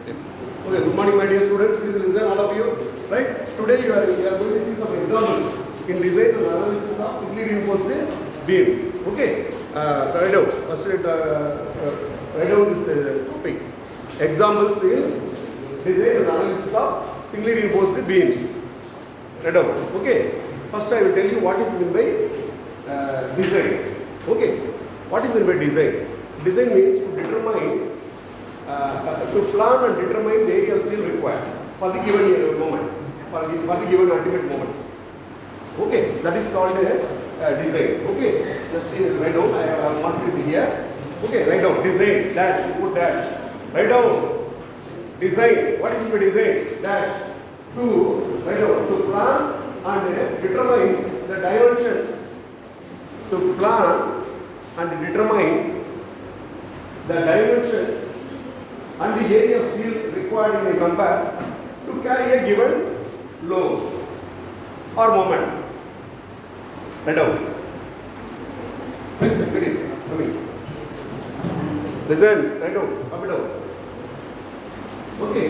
Okay, good morning my dear students, please listen all of you. Right, today you are going to see some examples in design and analysis of simply reinforced beams. Okay, write down, first write down this topic. Examples in design and analysis of singly reinforced beams. Write down. Okay, first I will tell you what is meant by design. Okay, what is meant by design? Design means to determine, to plan and determine the area of steel required for the given moment, for the given ultimate moment. Okay, that is called design. Okay, just write down. I have marked it here. Okay, write down design dash. Put dash. Write down design. What is design dash? To write down to plan and determine the dimensions. To plan and determine the dimensions and the area of steel required in a member to carry a given load or moment. Write down. Please get it. Come in. Listen. Write down. Up it down. Okay.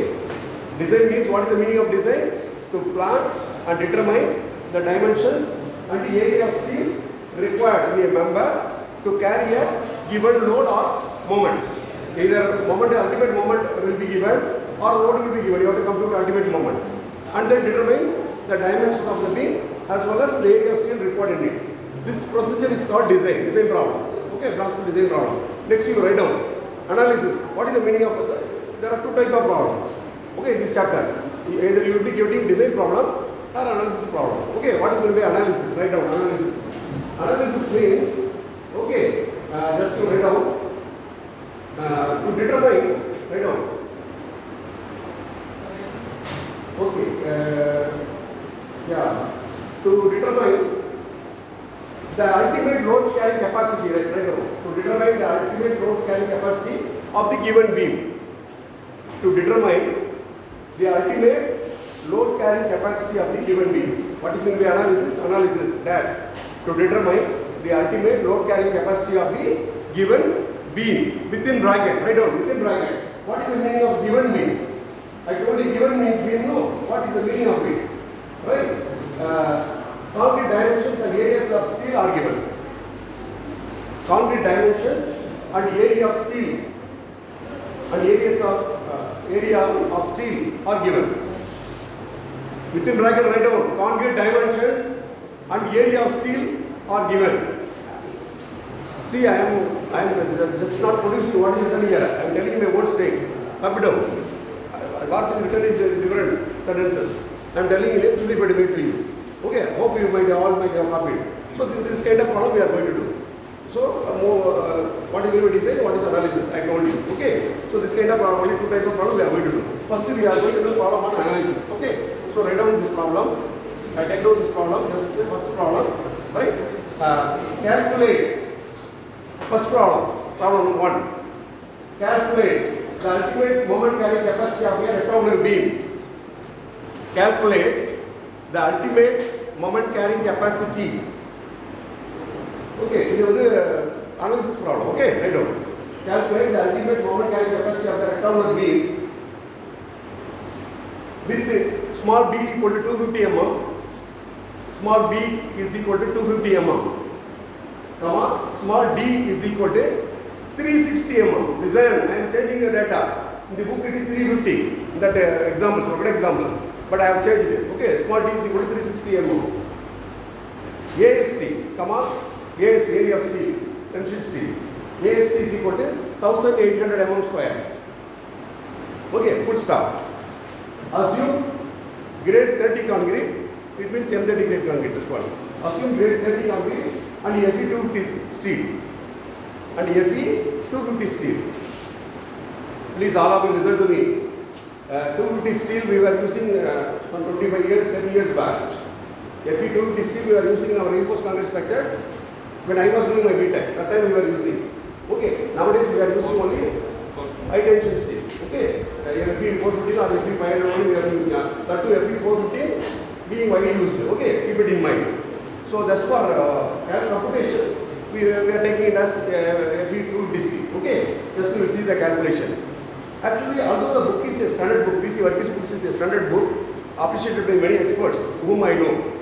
Design means what is the meaning of design? To plan and determine the dimensions and the area of steel required in a member to carry a given load or moment. Either moment, ultimate moment will be given or load will be given. You have to compute the ultimate moment and then determine the dimensions of the beam as well as the area of steel required in it. This procedure is called design problem. Okay, design problem. Next you write down analysis. What is the meaning of this? There are two types of problems. Okay, in this chapter, either you will be getting design problem or analysis problem. Okay, what is meant by analysis? Write down analysis. Analysis means, okay, just to write down, to determine, write down. Okay, to determine the ultimate load carrying capacity, write down. To determine the ultimate load carrying capacity of the given beam. To determine the ultimate load carrying capacity of the given beam. What is meant by analysis? Analysis that to determine the ultimate load carrying capacity of the given beam within bracket. Write down within bracket. What is the meaning of given beam? I told you given means we know what is the meaning of it. Right? Concrete dimensions and areas of steel are given. Concrete dimensions and area of steel and area of steel are given. Within bracket write down concrete dimensions and area of steel are given. See, I am just not producing what is written here. I am telling you my word straight. Up and down. What is written is different sentences. I am telling you this will be better to you. Okay, hope you might all might have copied. So this kind of problem we are going to do. So what is going to design, what is analysis? I told you. Okay. So this kind of problem, only two types of problem we are going to do. First we are going to do problem on analysis. Okay. So write down this problem. I take down this problem. Just the first problem. Right. Calculate. First problem. Problem 1. Calculate the ultimate moment carrying capacity of a rectangular beam. Calculate the ultimate moment carrying capacity. Okay, this is the analysis problem. Okay, write down. Calculate the ultimate moment carrying capacity of the rectangular beam with small b equal to 250 mm. Small b is equal to 250 mm. Comma, small d is equal to 360 mm. Listen, I am changing the data. In the book it is 350. That example, forget example. But I have changed it. Okay, small d is equal to 360 mm. AST, comma, AST, area of steel, tensile steel. AST is equal to 1800 mm square. Okay, full stop. Assume grade 30 concrete, it means M30 grade concrete, this one. Assume grade 30 concrete and Fe250 steel. And Fe250 steel. Please all of you listen to me. 250 steel we were using some 25 years, 10 years back. Fe250 steel we were using in our reinforced concrete structures when I was doing my BTech. That time we were using. Okay, nowadays we are using only high tension steel. Okay, Fe415 or Fe500 only we are using. That too Fe415 being widely used. Okay, keep it in mind. So that's for computation. We are taking it as Fe250 steel. Okay, just to see the calculation. Actually, although the book is a standard book, PC Verghese books is a standard book, appreciated by many experts whom I know.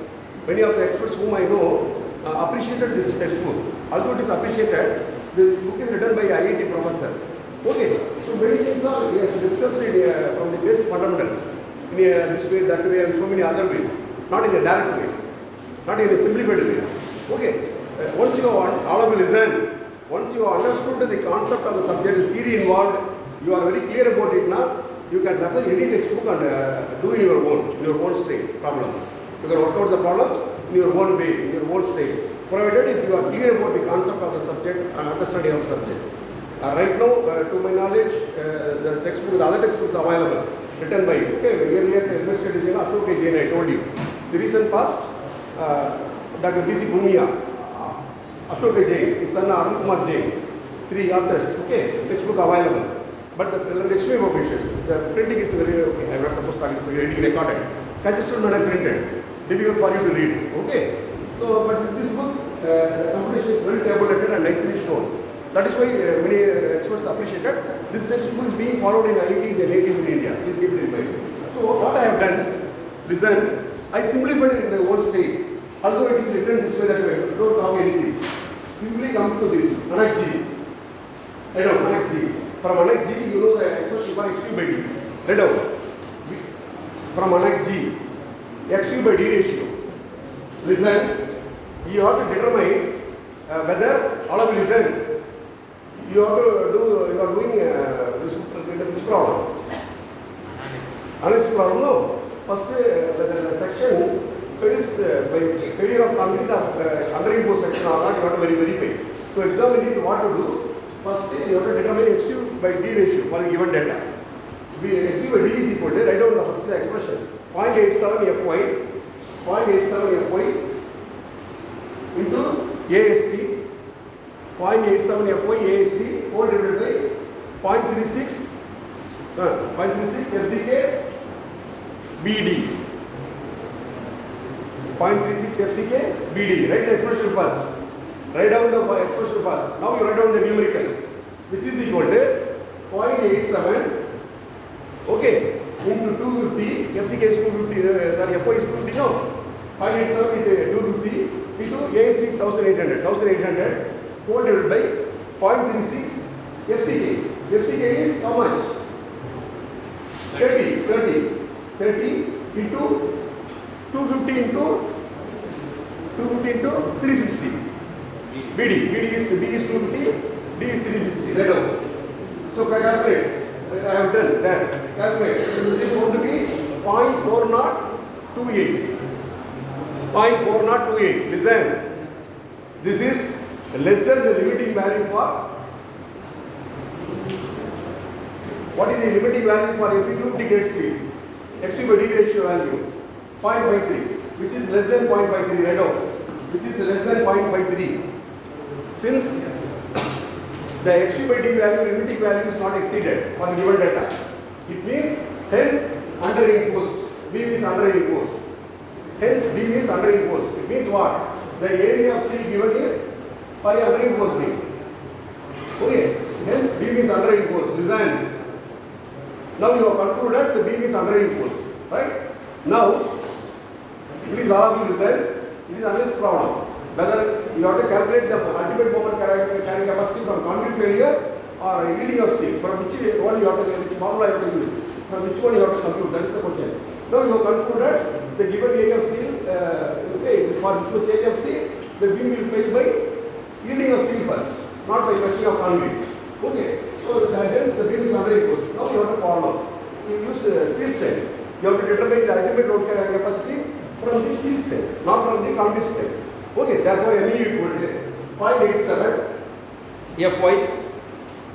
Many of the experts whom I know appreciated this textbook. Although it is appreciated, this book is written by IIT professor. Okay, so many things are discussed from the basic fundamentals in this way, that way, and so many other ways. Not in a direct way, not in a simplified way. Okay, once you have all of you listen, once you have understood the concept of the subject, the theory involved, you are very clear about it now. You can refer any textbook and do in your own state problems. You can work out the problem in your own way, in your own state, provided if you are clear about the concept of the subject and understanding of the subject. Right now, to my knowledge, the textbook, the other textbooks are available, written by, earlier the invested is in Ashok Jain, I told you. The recent past, Dr. B.C. Bhumia, Ashok Jain, his son Arun Kumar Jain, 3 authors, textbook available. But the Lakshmi publishers, the printing is very, I'm not supposed to be reading recorded. Congested manner printed, difficult for you to read, So, but this book, the competition is well tabulated and nicely shown. That is why many experts appreciated. This textbook is being followed in IITs and AITs in India. Please keep it in mind. So, what I have done, listen, I simplified it in the old state. Although it is written this way, that way, don't copy anything. Simply come to this, Anak G. I know, Anak G. From Anak G, you know the expression for XU by D. Read out. From Anak G, XU by D ratio. Listen, you have to determine whether, all of you listen, you have to do, you are doing which problem? Analysis problem, no. First, the section fails by failure of complete underimposed section or not, you have to verify. So, examine what to do. First, you have to determine XU by D ratio for the given data. XU by D is equal to, write down the first expression, 0.87 Fy, 0.87 Fy into AST, 0.87 Fy AST whole divided by 0.36 FCK BD. 0.36 FCK BD. Write the expression first. Write down the expression first. Now you write down the numericals, which is equal to 0.87 into 250. FCK is 250. Sorry, Fy is 250. No. 0.87 into 250 into AST is 1800. Whole divided by 0.36 FCK. FCK is how much? 30 into 250 into 360. BD is 250, D is 360. Right now. So calculate. I have done that. Calculate. This is going to be 0.4028. 0.4028. Listen. This is less than the limiting value for. What is the limiting value for Fe250 gate speed? XU by D ratio value 0.53, which is less than 0.53, right out, which is less than 0.53. Since the XU by D value, limiting value is not exceeded for the given data, it means hence underimposed, beam is underimposed. Hence beam is underimposed. It means what? The area of steel given is for a underimposed beam. Hence beam is underimposed. Design. Now you have concluded the beam is underimposed. Right? Now, please all of you listen. It is analysis problem. Whether you have to calculate the ultimate moment carrying capacity from concrete failure or yielding of steel. From which one you have to, which formula you have to use. From which one you have to compute. That is the question. Now you have concluded the given area of steel. For this much area of steel, the beam will fail by yielding of steel first, not by crushing of concrete. So hence the beam is underimposed. Now you have to follow. You use steel strength. You have to determine the ultimate load carrying capacity from the steel strength, not from the concrete strength. Therefore MU equal to 0.87 Fy.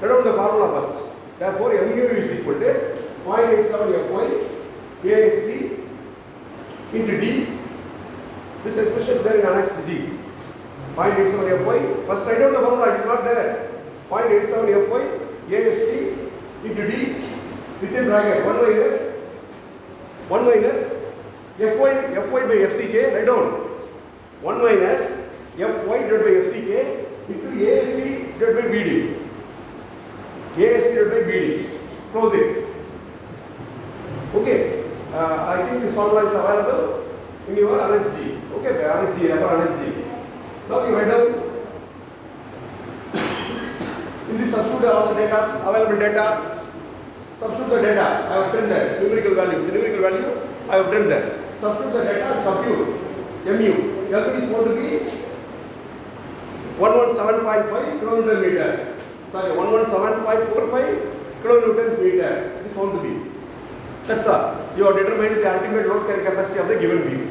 Write down the formula first. Therefore MU is equal to 0.87 Fy AST into D. This expression is there in Annex G. 0.87 Fy. First write down the formula, it is not there. 0.87 Fy AST into D within bracket 1 minus Fy by FCK. Write down 1 minus Fy divided by FCK into AST divided by BD. AST divided by BD. close it. Okay, I think this formula is available in your NSG. Okay, NSG, refer NSG. Now you write down in the substitute all the data, available data. Substitute the data. I have written that numerical value. The numerical value I have written that. Substitute the data. Compute mu. Mu is going to be 117.5 kilonewton meter. Sorry, 117.45 kilonewton meter. It is going to be. That's all. You have determined the ultimate load carrying capacity of the given beam.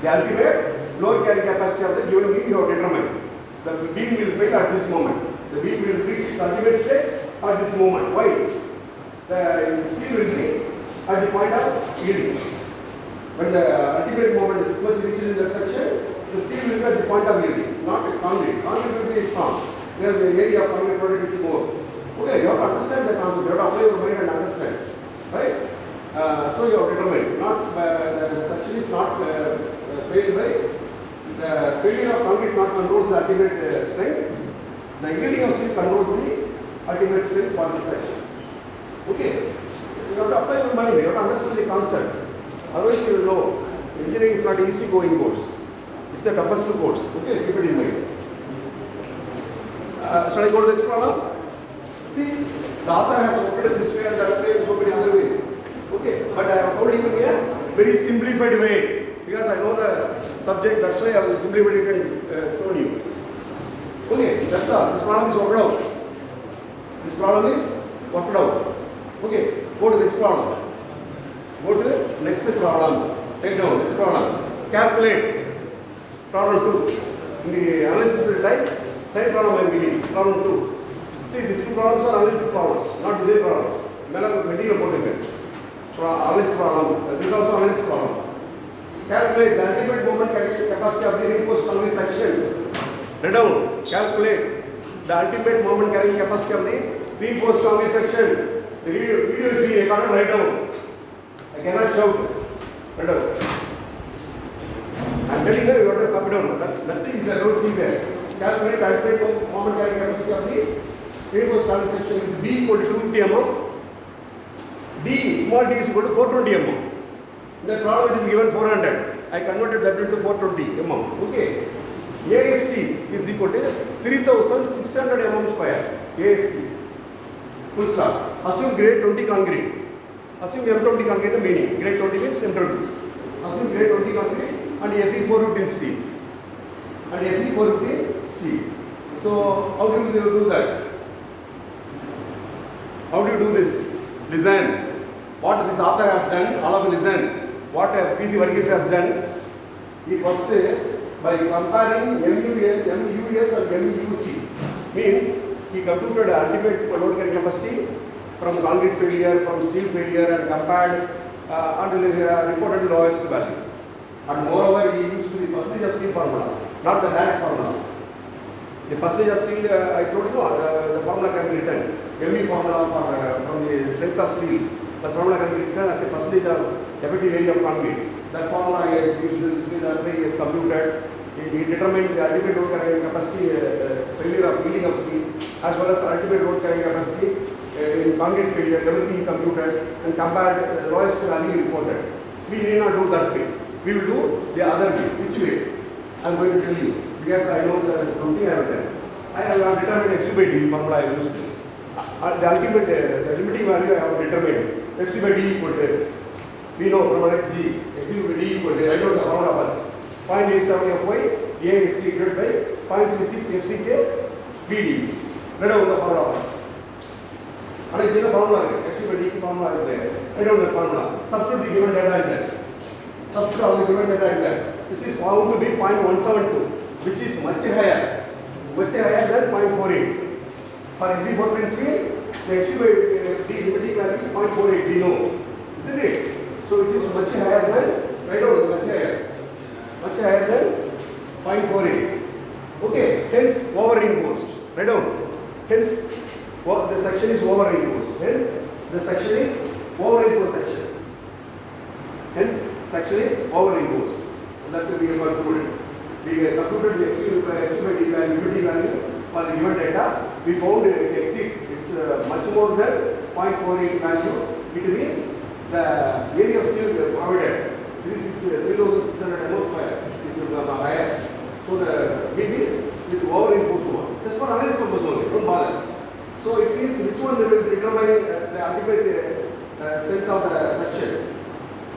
The ultimate load carrying capacity of the given beam you have determined. The beam will fail at this moment. The beam will reach its ultimate state at this moment. Why? The steel will be at the point of yielding. When the ultimate moment is much reaches in that section, the steel will be at the point of yielding, not concrete. Concrete will be strong, because the area of concrete product is more. Okay, you have to understand the concept. You have to apply your mind and understand. Right? So you have determined. Not the section is not failed by the failure of concrete not controls the ultimate strength. The yielding of steel controls the ultimate strength for the section. Okay? You have to apply your mind. You have to understand the concept. Otherwise you will know. Engineering is not an easy going course. It's the toughest course. Okay? Keep it in mind. Shall I go to the next problem? See, the author has worked it this way and that way in so many other ways. Okay? But I have told you in a very simplified way. Because I know the subject, that's why I have simplified it and shown you. Okay, that's all. This problem is worked out. This problem is worked out. Okay, go to the next problem. Go to the next problem. Take down next problem. Calculate. Problem 2. In the analysis type, same problem I am giving. Problem 2. See, these two problems are analysis problems, not design problems. Material analysis problem. This is also analysis problem. Calculate the ultimate moment capacity of the reinforced concrete section. Write down. Calculate the ultimate moment carrying capacity of the reinforced concrete section. The video is being recorded. Write down. I cannot shout. Write down. I am telling you, you have to copy down. Nothing is there. Don't see there. Calculate the ultimate moment carrying capacity of the reinforced concrete section with B equal to 250 mm. D, small d is equal to 420 mm. In the problem it is given 400. I converted that into 420 mm. Okay. AST is equal to 3600 mm square. AST. Full stop. Assume grade 20 concrete. Assume M20 concrete meaning. Grade 20 means M20. Assume grade 20 concrete and Fe415 steel. And Fe415 steel. So how do you do that? How do you do this? Listen. What this author has done, all of you listen. What P.C. Varghese has done, he first by comparing MUS and MUC means he computed the ultimate load carrying capacity from concrete failure, from steel failure and compared and reported the lowest value. And moreover, he used the percentage of steel formula, not the direct formula. The percentage of steel, I told you, the formula can be written. MU formula from the strength of steel. The formula can be written as a percentage of effective area of concrete. That formula is used that way is computed. He determined the ultimate load carrying capacity, failure of yielding of steel, as well as the ultimate load carrying capacity in concrete failure. Everything he computed and compared the lowest value reported. We need not do that way. We will do the other way. Which way? I am going to tell you. Because I know that something I have done. I have determined x by d formula I used. The ultimate, the limiting value I have determined. X by d equal to, we know from xg, x by d equal to, I don't know the formula first. 0.87 Fy, A is divided by 0.36 FCK, BD. Read out the formula first. And I see the formula, x by d formula is there. I don't know the formula. Substitute the given data in that. Substitute all the given data in that. It is found to be 0.172. Which is much higher than 0.48. For Fe415 steel, the X by D limiting value is 0.48, we know, isn't it? So it is much higher than, right now much higher than 0.48. Okay, hence over reinforced, right down. Hence the section is over reinforced. Hence the section is over reinforced section. Hence section is over reinforced. That will be able to put it. We computed the X by D value for the given data. We found it exceeds. It's much more than 0.48 value, it means the area of steel provided. This is 3600 mm square. This is higher. So the beam is with over-reinforced one. Just for analysis purpose only, don't bother. So it means which one will determine the ultimate strength of the section.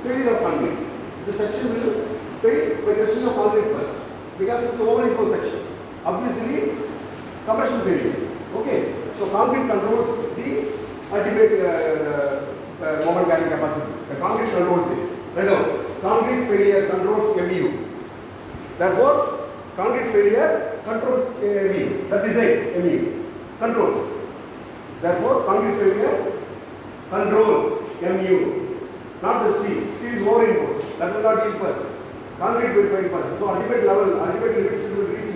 Failure of concrete. The section will fail by question of concrete first, because it's over-reinforced section. Obviously, compression failure. Okay. So concrete controls the ultimate moment carrying capacity. The concrete controls it. Right now, concrete failure controls MU. Therefore, concrete failure controls MU. That is it. MU controls. Therefore, concrete failure controls MU, not the steel. Steel is over-reinforced. That will not yield first. Concrete will fail first. So ultimate level, ultimate limits will reach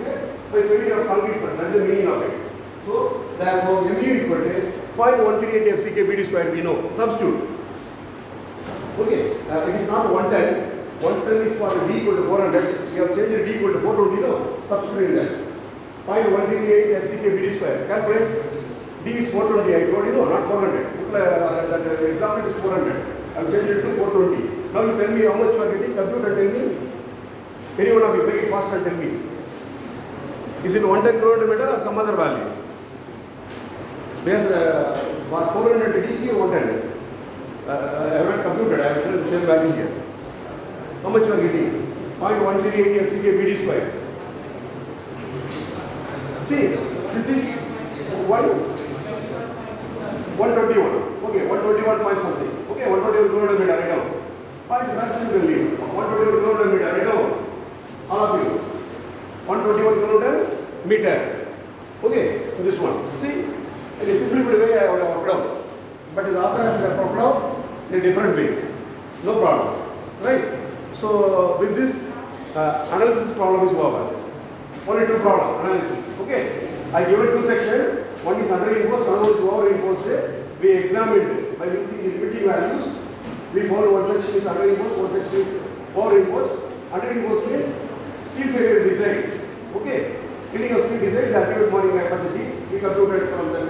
by failure of concrete first. That is the meaning of it. So therefore, MU equal to 0.138 FCK BD square. We know. Substitute. Okay. It is not 110. 110 is for D equal to 400. We have changed D equal to 420. No. Substitute in that. 0.138 FCK BD square. Calculate. D is 420. I told you no, not 400. That example is 400. I have changed it to 420. Now you tell me how much you are getting. Compute and tell me. Any one of you make it fast and tell me. Is it 110 km or some other value? Because for 400 D, 110. I have not computed. I have written the same value here. How much you are getting? 0.138 FCK BD square. See, this is 121. Okay, 121 point something. Okay, 121 km right now. Point fraction you can leave. 121 km right now. All of you. 121 km meter. Okay, this one. See, in a simplified way I would have worked out. But the author has worked out in a different way. No problem. Right? So, with this analysis problem is over. Only two problems. Analysis. Okay. I give it two sections. One is under-reinforced, another is over-reinforced. We examined by using the limiting values. We found one section is under-reinforced, one section is over-reinforced. Under-reinforced means steel failure design. Okay. Killing of steel design is ultimate morning capacity. We computed from the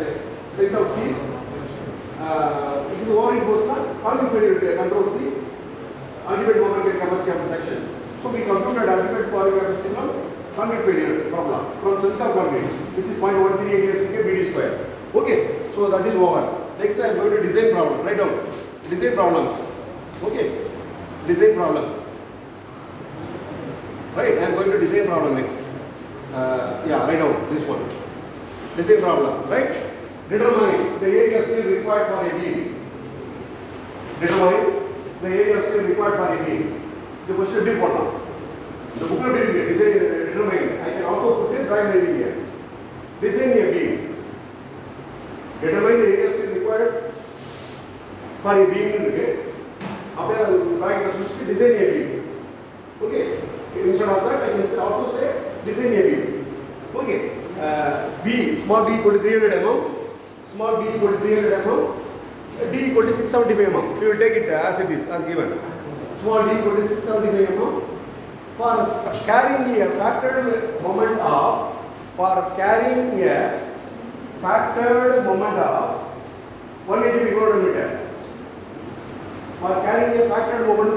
strength of steel. It is over-reinforced now. Concrete failure controls the ultimate moment capacity of the section. So we computed ultimate morning capacity from concrete failure problem from strength of concrete, which is 0.138 FCK BD square. Okay. So that is over. Next I am going to design problem. Write down. Design problems. Okay. Design problems. Right. I am going to design problem next. Yeah, write down this one. Design problem. Right. Determine the area of steel required for a beam. Determine the area of steel required for a beam. The question is important. The booklet is determine. I can also put it right here. Design a beam. Determine the area of steel required for a beam. After right question, design a beam. Okay. Instead of that, I can also say design a beam. Okay. B, small b equal to 300 mm, small b equal to 300 mm, d equal to 675 mm. We will take it as it is, as given. Small d equal to 675 mm. For carrying a factored moment of 180 micrometer. For carrying a factored moment,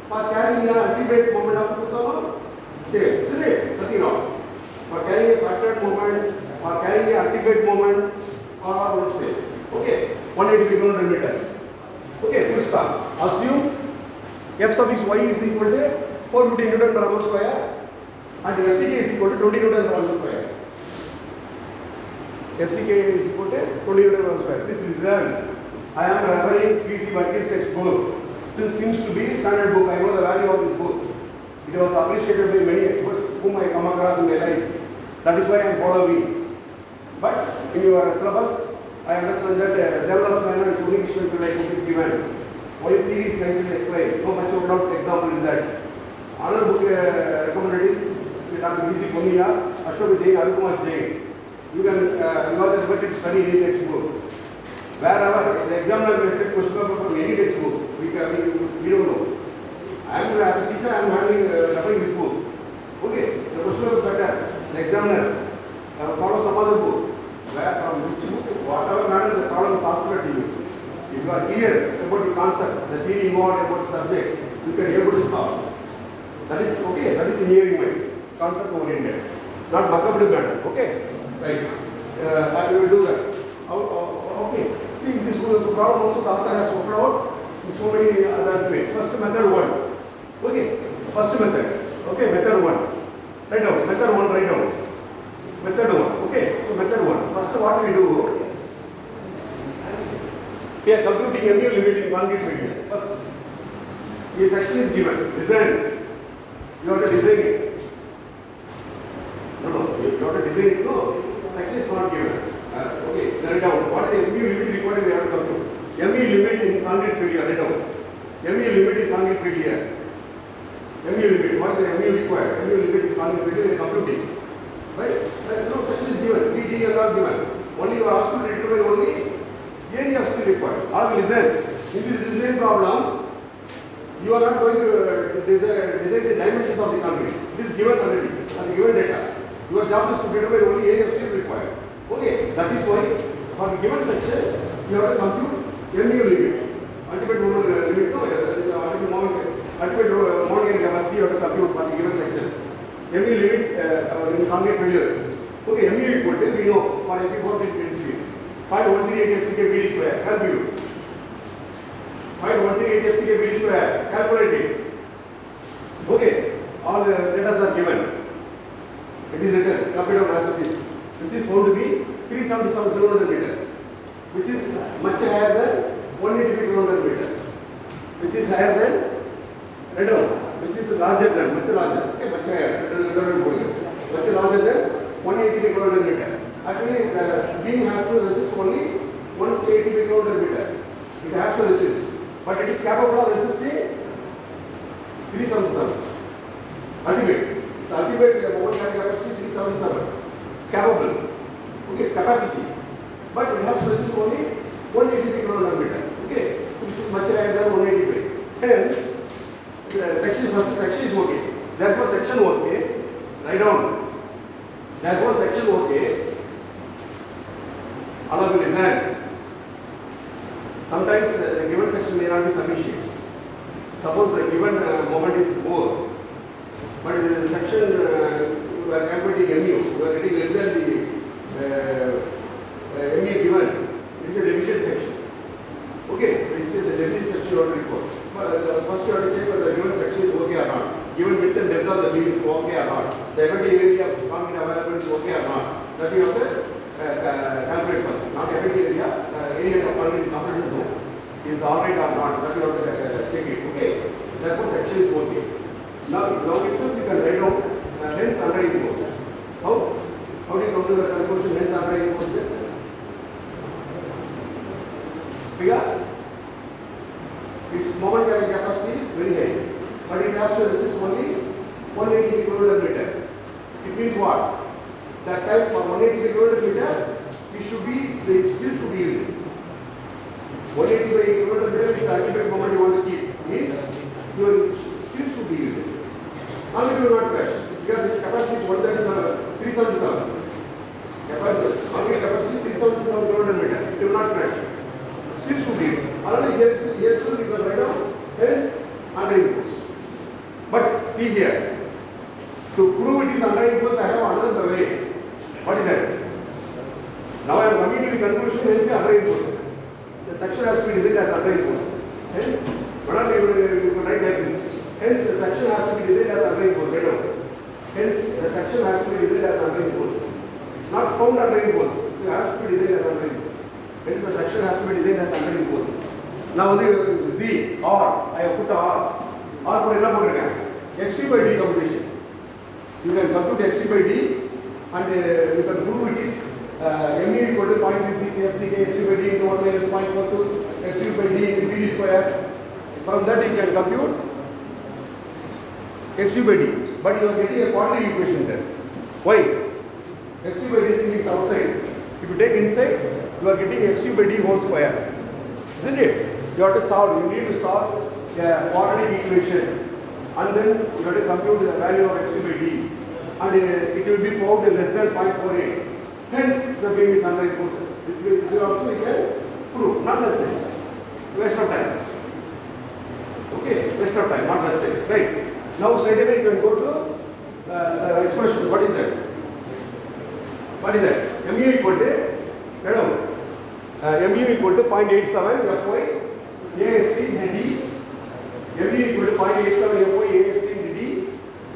for carrying a ultimate moment of same, isn't it? Nothing wrong. For carrying a factored moment, or carrying a ultimate moment, or what say? Okay, 180 micrometer. Okay, full stop. Assume F suffix y is equal to 450 Newton per mm square and FCK is equal to 20 Newton per mm square. FCK is equal to 20 Newton per mm square. This is done. I am referring PC Buckley's textbook. Since seems to be standard book, I know the value of this book. It was appreciated by many experts whom I come across in my life. That is why I am following. But in your syllabus, I understand that Devil's manner and communication like is given. Why theory is nicely explained. No much of doubt example in that. Another book recommended is Dr. B.C. Punia, Ashok Jain, Anukumar Jain. You can you are the study any textbook. Wherever the examiner may say question paper from any textbook, we don't know. I am as a teacher, I am handling referring this book. Okay, the question paper setter, the examiner follow some other book. Where from which book, whatever matter the problem is asked at you. you are clear about the concept, the theory involved about the subject, you can able to solve. That is okay. That is engineering mind, concept oriented, not buckable manner. Okay, right. And we will do that. Okay. See, this problem also the author has spoken out in so many other ways. First method one. Okay. First method. Okay. Method one. Write down. Method one. Write down. Method one. Okay. So method one. First, what we do? Here, computing MU limit in concrete failure. First, a section is given. Design. You have to design it. No. You have to design it. No. Section is not given. Okay. Write down. What is the MU limit required? We have to compute. MU limit in concrete failure. Write down. MU limit in concrete failure. MU limit. What is the MU required? MU limit in concrete failure. They are computing. Right? No section is given. DD are not given. Only you are asked to determine only area of steel required. Or listen. In this design problem, you are not going to design the dimensions of the concrete. This is given already as a given data. Your job is to determine only area of steel required. Okay, that is why for the given section you have to compute MU limit. Ultimate moment limit, no, ultimate moment capacity you have to compute for the given section. MU limit in concrete failure. Okay, MU equal to we know for FE4 is 5.138 FCK BD square. Calculate. 5.138 FCK BD square. Calculate it. Okay, all the data are given. It is written, copy down as it is, which is found to be 377 km, which is much higher than 185 km, which is higher than radon, which is larger than, much larger, okay, much higher, much larger than 185 km. Actually, the beam has to resist only 185 km. It has to resist, but it is capable of resisting 377. Ultimate. Its ultimate moment capacity 377. It's capable. Okay, its capacity. But it has to resist only 185 km. Okay, which is much higher than 185. Hence, the section is okay. Therefore, section okay. Write down. Therefore, section okay. Allow to design. Sometimes the given section may not be sufficient. Suppose the given moment is more, but the section you are calculating MU, you are getting less than the MU given. It is a deficient section. Okay, it is a deficient section you have to report. First you have to check whether the given section is okay or not. Given width and depth of the beam is okay or not. The effective area of concrete available is okay or not. That you have to calculate first. Not effective area of concrete compression zone is alright or not. That you have to check it. Okay. Therefore, section is okay. Now itself you can write down hence under imposed. How do you come to the conclusion hence under imposed? Because its moment carrying capacity is very high, but it has to resist only 180 km. It means what? That type for 180 km, it should be, the steel should be yielded. 185 km is the ultimate moment you want to keep. Means your steel should be yielded. Only it will not crash because its capacity is 377. Capacity is 377 km. It will not crash. Steel should be yielded. Already here still you can write down hence under imposed. But see here, to prove it is under imposed, I have another way. What is that? Now I am coming to the conclusion hence under imposed. The section has to be designed as under imposed. Hence, whenever you write like this. Hence, the section has to be designed as under imposed. Hence, the section has to be designed as under imposed. It's not found under imposed. It has to be designed as under imposed. Hence, the section has to be designed as under imposed. Now, the Z or I have put R. R put XP by D computation. You can compute XP by D and you can prove it is MU equal to 0.36 FCK XP by D into 1 minus 0.42 XP by D into BD square. From that you can compute XP by D. But you are getting a quantity equation there. Why? XP by D is outside. If you take inside, you are getting XP by D whole square. Isn't it? You have to solve, you need to solve a quadratic equation and then you have to compute the value of XP by D and it will be found less than 0.48. Hence, the beam is under imposed. It will also you can prove, not less than. Waste of time, not wasted. Right. Now straight away you can go to the expression. What is that? What is that? Mu equal to, mu equal to 0.87 Fy AST dt. Mu equal to 0.87 Fy AST dt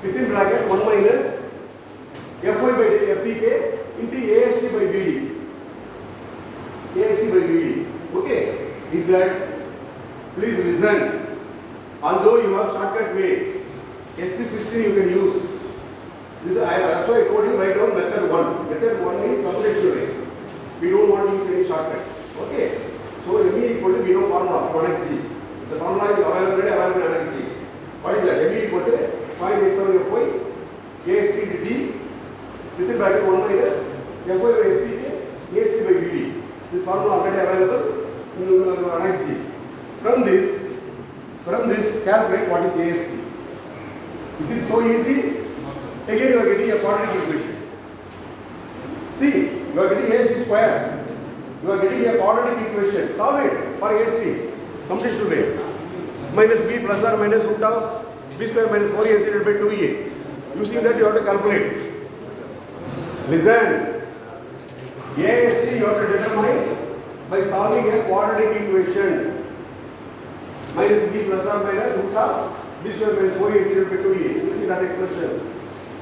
within bracket 1 minus Fy by Fck into AST by Bd. AST by Bd. Okay. If that, please listen. Although you have shortcut way, SP16 you can use. This that's why I told you write down method 1. Method 1 is computational way. We don't want to use any shortcut. Okay. So M equal to we know formula 1xg. The formula is available in xg. What is that? M equal to 0.87 Fy AST dt within bracket 1 minus Fy by Fck AST by Bd. This formula already available in xg. From this calculate what is AST. Is it so easy? Again you are getting a quadratic equation. See, you are getting AST square. You are getting a quadratic equation. Solve it for AST. Computational way. Minus b plus or minus root of b square minus 4ac divided by 2a. Using that you have to calculate. Listen. AST you have to determine by solving a quadratic equation. Minus b plus or minus root of b square minus 4ac divided by 2a. Using that expression.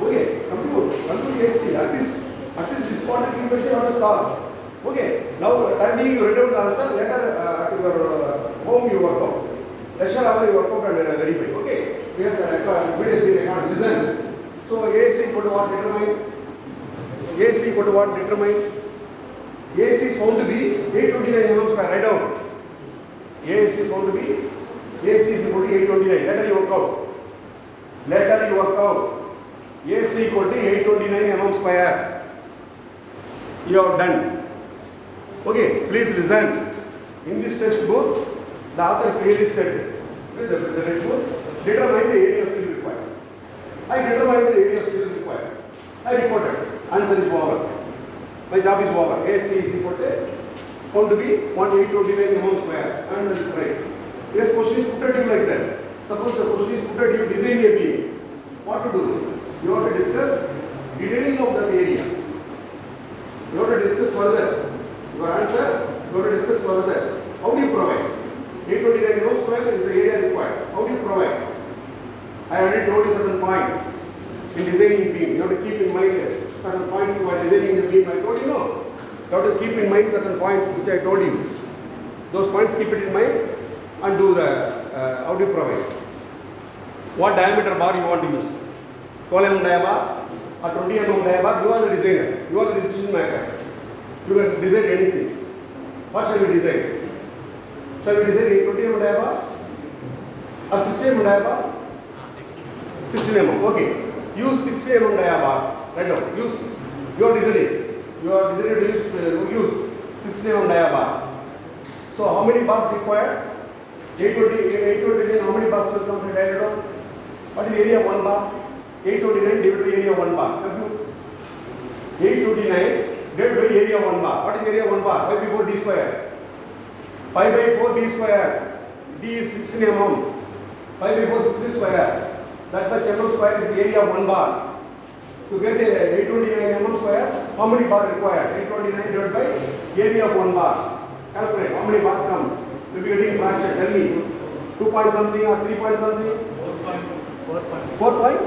Okay, compute AST. At least this quadratic equation you have to solve. Okay, now time being you write down the answer, later at your home you work out. Lecture hour you work out and verify. Okay, yes, video is being recorded. Listen. So AST equal to what determine? AST equal to what determine? AST is found to be 829 mm square. Write down. AST is found to be AST is equal to 829. Later you work out. AST equal to 829 mm square. You have done. Okay, please listen. In this textbook, the author clearly said, the textbook, determine the area of field required. I determined the area of field required. I reported. Answer is over. My job is over. AST is equal to found to be 1829 mm square. Answer is right. Yes, question is put at you like that. Suppose the question is put at you design a beam. What to do? You have to discuss detailing of that area. You have to discuss further. Your answer, you have to discuss further. How do you provide? 829 mm square is the area required. How do you provide? I already told you certain points in designing beam. You have to keep in mind certain points while designing the beam. I told you no. You have to keep in mind certain points which I told you. Those points keep it in mind and do the how do you provide? What diameter bar you want to use? 12 mm dia bar or 20 mm dia bar? You are the designer. You are the decision maker. You can design anything. What shall we design? Shall we design 20 mm dia bar or 60 mm dia bar? 16 mm. Okay. Use 60 mm dia bars. Right now. Use. You are designing. You are designing to use 60 mm dia bar. So how many bars required? 829. How many bars will come from diagram? What is area of 1 bar? 829 divided by area of 1 bar. 829 divided by area of 1 bar. What is area of 1 bar? 5 by 4 d square. 5 by 4 d square. D is 16 mm. 5 by 4 16 square. That much mm square is the area of 1 bar. To get 829 mm square, how many bars required? 829 divided by area of 1 bar. Calculate. How many bars comes? You'll be getting fraction. Tell me. 2 point something or 3 point something? 4 point?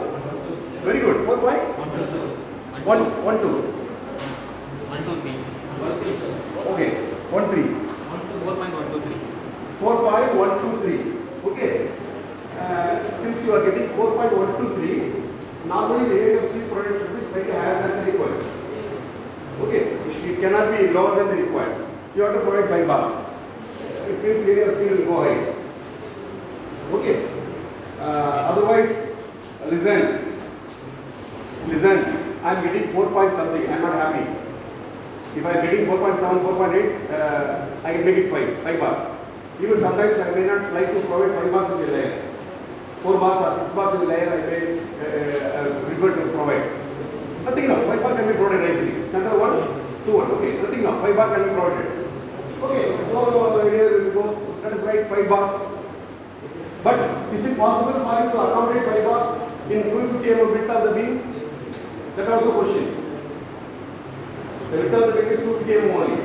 Very good. 4 point? 1, 2. 123. Okay. 1, 3. 4.123. 4.123. Okay. Since you are getting 4.123, normally the area of steel product should be slightly higher than the required. Okay. It cannot be lower than the required. You have to provide 5 bars. It means the area of steel will go high. Okay. Otherwise, listen. I am getting 4 point something. I am not happy. If I am getting 4.7, 4.8, I can make it 5 bars. Even sometimes I may not like to provide 5 bars in the layer. 4 bars or 6 bars in the layer I may prefer to provide. Nothing now. 5 bars can be provided nicely. Center 1, 2, 1. Okay. Nothing now. 5 bars can be provided. Okay. No idea will go. Let us write 5 bars. But is it possible for you to accommodate bypass in 250 mm width of the beam? That also question. The width of the beam is 250 mm only.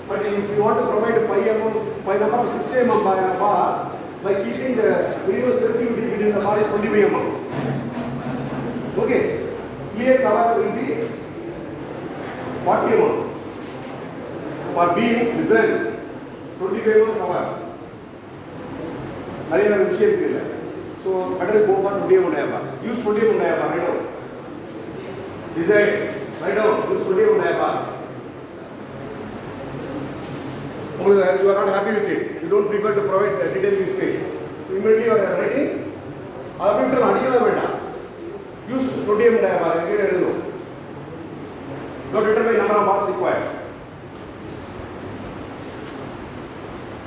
But if you want to provide 5 mm, 5 number of 60 mm bar, by keeping the minimum spacing between the bar is 25 mm. Okay. Clear cover will be 40 mm. For beam, design 25 mm cover. நிறைய விஷயம் தெரியல. So better go for 20 mm diabar. Use 20 mm diabar right now. Design right now. Use 20 mm diabar. You are not happy with it. You don't prefer to provide detailed display. Immediately you are writing. Arbiter அடிக்கவே வேண்டாம். Use 20 mm diabar. எங்கே எழுதணும்? Now determine number of bars required.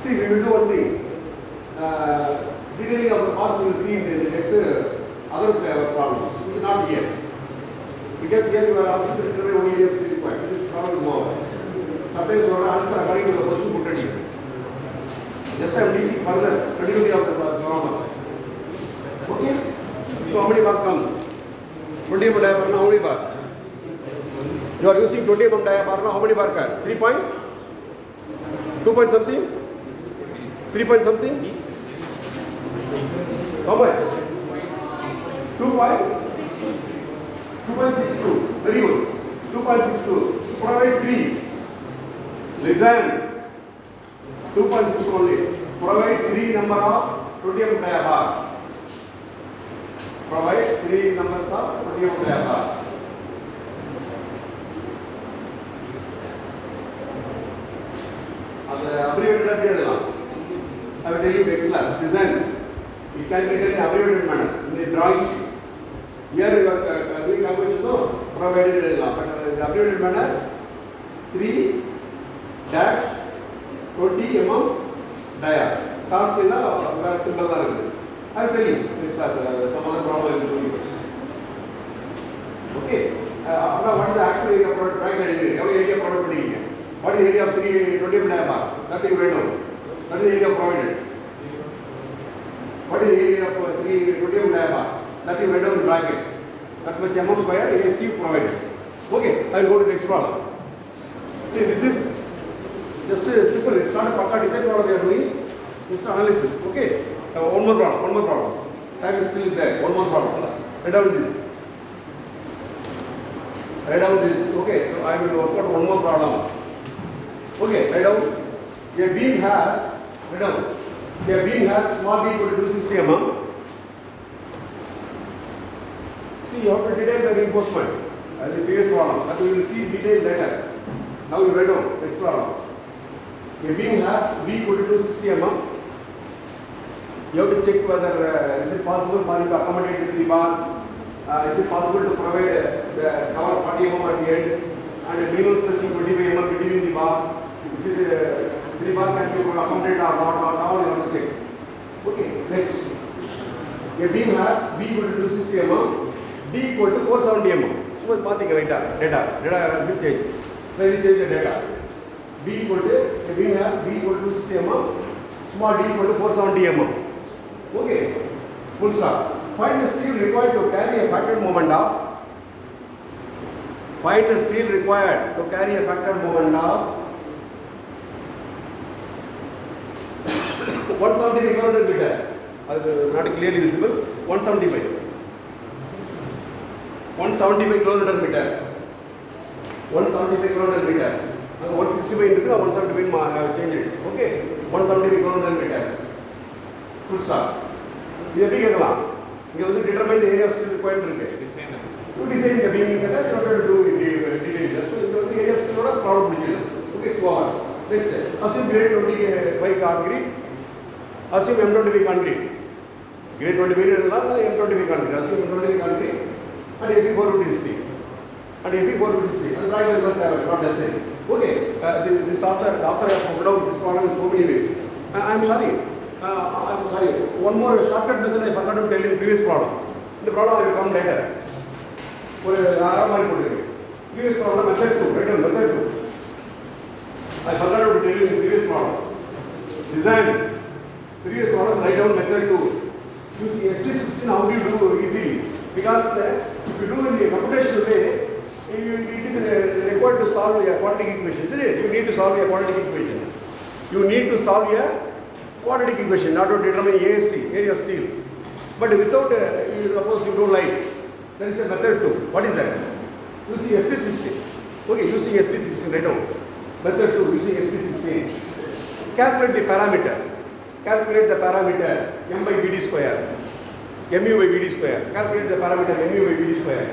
See, we will do one thing. Detailing of the bars we will see in the next other problems. Not here. Because here you are asking to determine only area required. This is problem more. Sometimes you want to answer according to the question put at you. Just I am teaching further continuity of the grammar. Okay? So how many bars comes? 20 mm diaper now how many bars? You are using 20 mm diaper now how many bars? 3 point? 2 point something? 3 point something? How much? 2.62. Very good. 2.62. Provide 3. Listen. 2.62 only. Provide 3 number of 20 mm diaper. Provide 3 numbers of 20 mm diaper. The abbreviated எழுதலாம். I will tell you next class. Design. It can be done in abbreviated manner in the drawing sheet. Here you are doing calculation, no? Provided எழுதலாம். But the abbreviated manner 3 dash 20 mm dia. Task is a symbol தான் இருக்குது. I will tell you next class. Some other problem I will show you. Okay. Now what is the actual area of product? Right area. How area of product பண்ணிருக்கீங்க? What is the area of 320 mm diaper? Nothing you know. That is the area provided. What is the area of 320 mm diaper? That you write down in bracket. That much mm square AST provided. Okay, I will go to the next problem. See, this is just simple. It's not a pakka design problem we are doing. It's analysis. Okay. One more problem. Time is still there. One more problem. Write down this. Okay, so I will work out one more problem. Okay, write down. A beam has small beam equal to 260 mm. See, you have to detail the reinforcement as the previous problem. That we will see detail later. Now you write down next problem. A beam has B equal to 260 mm. You have to check whether is it possible for you to accommodate the 3 bars. Is it possible to provide the cover 40 mm at the end and a minimum spacing 25 mm between the bar? Is it 3 bar can be accommodated or not? Now you have to check. Okay, next. A beam has B equal to 260 mm, D equal to 470 mm. So much pathing data has been changed. So we change the data. B equal to a beam has B equal to 260 mm, small d equal to 470 mm. Okay, full stop. Find the steel required to carry a factored moment of. Find the steel required to carry a factored moment of 170 micrometer. Not clearly visible. 175. 175 kilometer meter. 175 kilometer meter. 165 into 175 I have changed it. Okay. 175 kilometer meter. Full stop. இது எப்படி கேட்கலாம்? இங்க வந்து determine the area of steel required இருக்கு. To design the beam meter, you have to do it detail. So இந்த வந்து area of steel ஓட problem முடிஞ்சிடும். Okay, go on. Next, assume grade 25 concrete. Assume M25 concrete. Grade 25 எழுதலாம் M25 concrete. Assume M25 concrete and Fe4 wood steel. And Fe4 wood steel. And right is not necessary. Okay, the author has found out this problem in so many ways. I'm sorry. One more shortcut method I forgot to tell you the previous problem. The problem I will come later. Previous problem method 2. Method 2. I forgot to tell you the previous problem. Design. Previous problem, write down method 2. Using SP16, how do you do easily? Because if you do in the computational way, it is required to solve a quadratic equation, isn't it? You need to solve a quadratic equation. You need to solve a quadratic equation, not to determine AST, area of steel. But without, suppose you don't like, there is a method 2. What is that? Using SP16. Okay, using SP16, write down. Method 2, using SP16. Calculate the parameter. Calculate the parameter m by vd square. Mu by vd square. Calculate the parameter mu by vd square.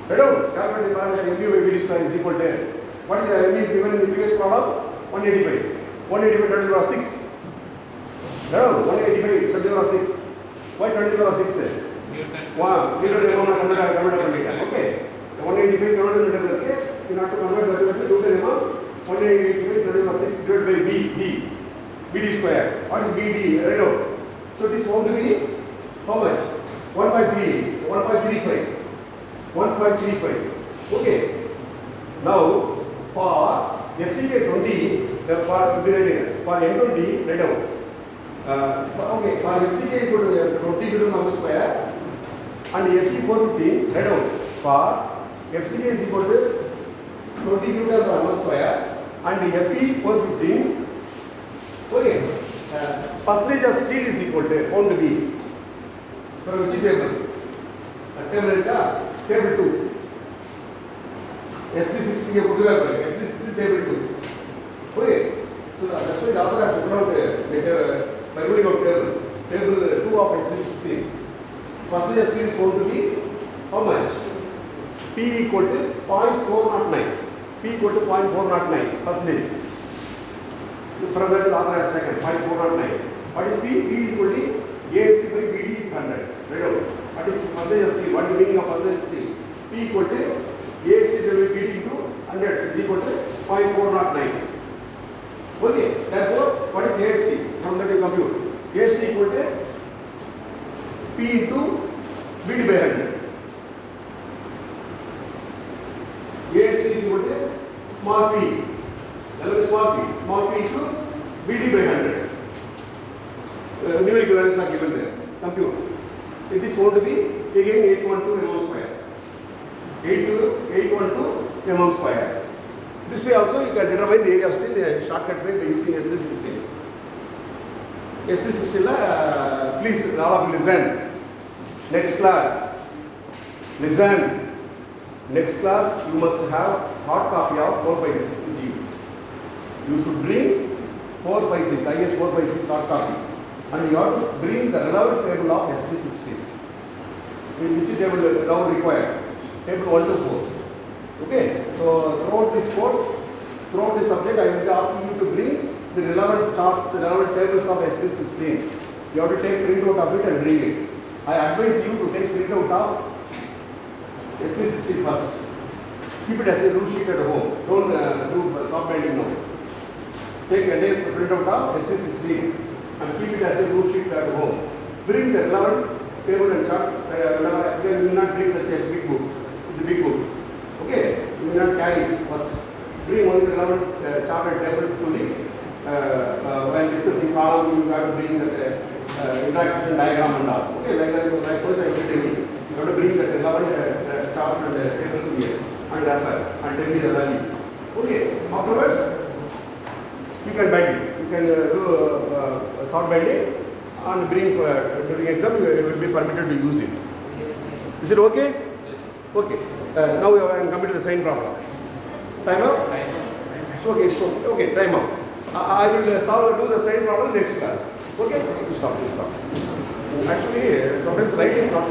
Right down. Calculate the parameter mu by vd square is equal to. What is the mu given in the previous problem? 185. 185 20 over 6. Right down. 185 20 over 6. Why 20 over 6? Newton. Wow. You don't know. Okay. 185 converted to okay. You have to convert that to 185 20 over 6 divided by b. BD square. What is BD? Right now. So this found to be how much? 1.3. 1.35. 1.35. Okay. Now for FCK 20, for N20, write down. Okay. For FCK equal to 20 Newton number square and FE 450, write down. For FCK is equal to 20 Newton number square and FE 450. Okay, percentage of steel is equal to found to be from which table? Table is table 2. SP60 के put together. SP60 table 2. Okay, so that's why the author has put out later by ruling of table 2 of SP60. Percentage of steel is found to be how much? P equal to 0.409. P equal to 0.409 percentage. From that, the author has taken 5,409. What is P? P is equal to AST by BD 100. Right? What is percentage of steel? What is the meaning of percentage of steel? P equal to AST by BD into 100 is equal to 0.409. Okay. Therefore, what is AST? From that you compute. AST equal to P into BD by 100. AST is equal to small p. Small p into BD by 100. Numerical values are given there. Compute. It is found to be again 812 mm square. 812 mm square. This way also you can determine the area of steel in a shortcut way by using SP16. SP16, please all of you listen. Next class. Listen. Next class you must have hard copy of 456. You should bring 456, IS 456 hard copy, and you have to bring the relevant table of SP16. In which table now required? Table 1 to 4. Okay, so throughout this course, throughout this subject, I will be asking you to bring the relevant charts, the relevant tables of SP16. You have to take printout of it and bring it. I advise you to take printout of SP16 first. Keep it as a rule sheet at home. Don't do soft binding now. Take a printout of SP16 and keep it as a rule sheet at home. Bring the relevant table and chart. You will not bring such a big book. It's a big book. Okay? You will not carry it first. Bring only the relevant chart and table to the when discussing column, you have to bring the interaction diagram and all. Okay? Like first I said, you have to bring the relevant chart and tables here and refer and tell me the value. Okay? Afterwards, you can bind it. You can do sort binding and bring during exam you will be permitted to use it. Is it okay? Okay. Now I am coming to the second problem. Time out? Okay, so okay, time out. I will do the second problem next class. Okay? Stop. Actually, sometimes light is not